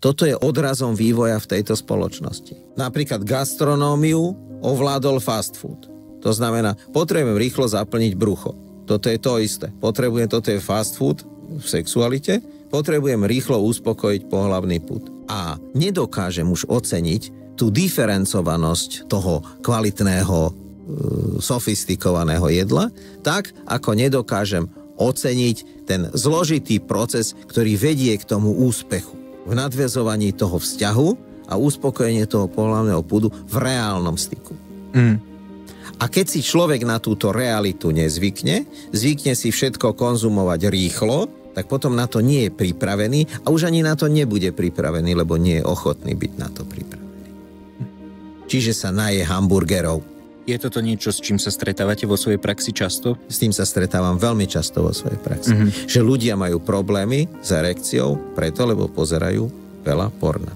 Toto je odrazom vývoja v tejto spoločnosti. Napríklad gastronómiu ovládol fast food. To znamená, potrebujem rýchlo zaplniť brucho. Toto je to isté. Toto je fast food v sexualite. Potrebujem rýchlo uspokojiť pohlavný pud. A nedokážem už oceniť tú diferencovanosť toho kvalitného, sofistikovaného jedla, tak ako nedokážem oceniť ten zložitý proces, ktorý vedie k tomu úspechu v nadväzovaní toho vzťahu a uspokojenie toho pohlavného pudu v reálnom styku. A keď si človek na túto realitu zvykne si všetko konzumovať rýchlo, tak potom na to nie je pripravený a už ani na to nebude pripravený, lebo nie je ochotný byť na to pripravený. Čiže sa naje hamburgerov. Je toto niečo, s čím sa stretávate vo svojej praxi často? S tým sa stretávam veľmi často vo svojej praxi. Že ľudia majú problémy s erekciou preto, lebo pozerajú veľa porna.